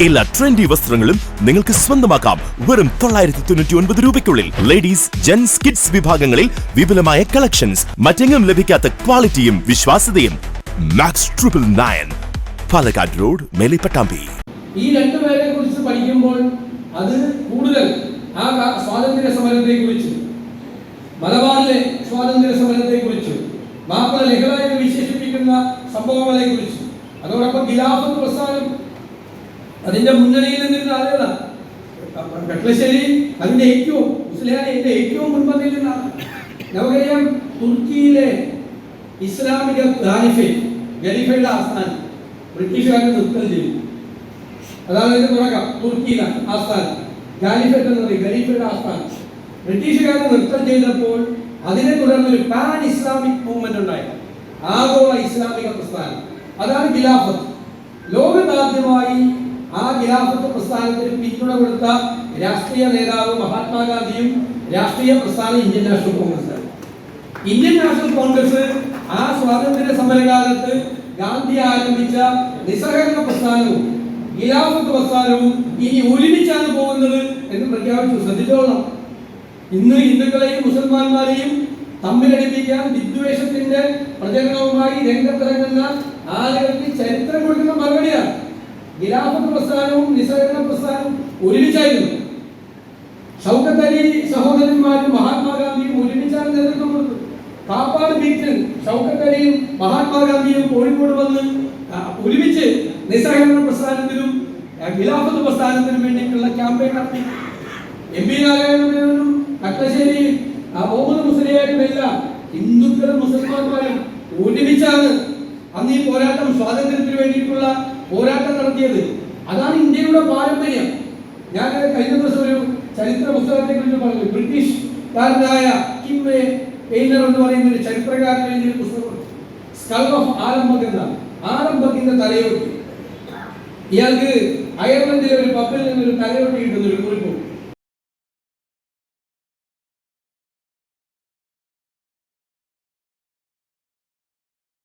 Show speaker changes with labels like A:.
A: എല്ലാ ട്രെൻഡി വസ്ത്രങ്ങളും നിങ്ങൾക്ക് സ്വന്തമാക്കാം വെറും 999 രൂപയ്ക്കുള്ളിൽ. ലേഡീസ്, ജെന്റ്സ്, കിഡ്സ് വിഭാഗങ്ങളിൽ വിപുലമായ കളക്ഷൻസ്, മറ്റെങ്ങും ലഭിക്കാത്ത ക്വാളിറ്റിയും വിശ്വാസ്യതയും. മാക്സ് 999 പാലക്കാട് റോഡ്, മേലെ പട്ടാമ്പി.
B: ഈ രണ്ടുപേരെ കുറിച്ച് പഠിക്കുമ്പോൾ അത് കൂടുതൽ ആ സ്വാതന്ത്ര്യ സമരത്തെ കുറിച്ച്, മലബാറിലെ സ്വാതന്ത്ര്യ സമരത്തെ കുറിച്ച്, മാപ്പിള ലഹള എന്ന് വിശേഷിപ്പിക്കുന്ന സംഭവങ്ങളെ കുറിച്ച്, അതോടൊപ്പം ഖിലാഫത്ത് പ്രസ്ഥാനം അതിന്റെ മുന്നണിയിൽ നിന്നിരുന്ന ആളുകളാണ്. കട്ലശ്ശേരി അതിന്റെ ഏറ്റവും മുസ്ലിയാനിന്റെ ഏറ്റവും മുൻപന്തിയിൽ നിന്നാണ്. നമുക്കറിയാം, തുർക്കിയിലെ ഇസ്ലാമിക ഖലീഫയുടെ ആസ്ഥാനം ബ്രിട്ടീഷുകാരെ നിർത്തൽ ചെയ്തു. അതാണ് ഇതിന്റെ തുടക്കം. തുർക്കിയിലാണ് ആസ്ഥാനം. ഖലീഫത്ത് എന്ന് പറയും, ഖലീഫയുടെ ആസ്ഥാനം ബ്രിട്ടീഷുകാരെ നിർത്തൽ ചെയ്തപ്പോൾ അതിനെ തുടർന്ന് ഒരു പാൻ ഇസ്ലാമിക് മൂവ്മെന്റ് ഉണ്ടായി, ആഗോള ഇസ്ലാമിക പ്രസ്ഥാനം. അതാണ് ഖിലാഫത്ത്. ലോകത്താദ്യമായി ആ ഖിലാഫത്ത് പ്രസ്ഥാനത്തിന് പിന്തുണ കൊടുത്ത രാഷ്ട്രീയ നേതാവ് മഹാത്മാഗാന്ധിയും രാഷ്ട്രീയ പ്രസ്ഥാനം Indian national Congress. Indian national Congress ആ സ്വാതന്ത്ര്യ സമരകാലത്ത് ഗാന്ധി ആരംഭിച്ച നിസ്സഹകരണ പ്രസ്ഥാനവും ഖിലാഫത്ത് പ്രസ്ഥാനവും ഇനി ഒരുമിച്ചാണ് പോകുന്നത് എന്ന് പ്രഖ്യാപിച്ചു. ശ്രദ്ധിച്ചോളണം. ഇന്ന് ഹിന്ദുക്കളെയും മുസൽമാന്മാരെയും തമ്മിലടിപ്പിക്കാൻ വിദ്വേഷത്തിന്റെ പ്രചരണവുമായി രംഗത്തിറങ്ങുന്ന ആളുകൾക്ക് ചരിത്രം കൊടുക്കുന്ന മറുപടിയാണ്. ഖിലാഫത്ത് പ്രസ്ഥാനവും നിസ്സഹകരണ പ്രസ്ഥാനവും ഒരുമിച്ചായിരുന്നു. ഷൗക്കത്ത് അലി സഹോദരന്മാരും മഹാത്മാഗാന്ധിയും ഒരുമിച്ചാണ് നേതൃത്വം കൊടുത്തത്. കാപ്പാട് ബീച്ചിൽ ഷൗക്കത്ത് അലിയും മഹാത്മാഗാന്ധിയും കോഴിക്കോട് വന്ന് ഒരുമിച്ച് നിസ്സഹകരണ പ്രസ്ഥാനത്തിനും ഖിലാഫത്ത് പ്രസ്ഥാനത്തിനും വേണ്ടിയിട്ടുള്ള ക്യാമ്പയിൻ നടത്തി. എം പി നാരായണനും കട്ടശ്ശേരിയും മുഹമ്മദ് മുസ്ലിയാരും എല്ലാം ഹിന്ദുക്കളും മുസൽമാന്മാരും ഒരുമിച്ചാണ് അന്ന് ഈ പോരാട്ടം, സ്വാതന്ത്ര്യത്തിന് വേണ്ടിയിട്ടുള്ള പോരാട്ടം നടത്തിയത്. അതാണ് ഇന്ത്യയുടെ പാരമ്പര്യം. ഞാൻ കഴിഞ്ഞ ദിവസം ഒരു ചരിത്ര പുസ്തകത്തെ കുറിച്ച് പറഞ്ഞു. ബ്രിട്ടീഷുകാരനായ കിം എയ്നർ എന്ന് പറയുന്ന ഒരു ചരിത്രകാരൻ എഴുതിയ പുസ്തകം സ്കൾ ഓഫ് ആലംബക് എന്നാണ്. ആലംബകിന്റെ തലയോട്ടി. ഇയാൾക്ക് അയർലൻഡിലെ ഒരു പബ്ബിൽ നിന്നൊരു തലയോട്ടി കിട്ടുന്ന ഒരു കുറിപ്പ്.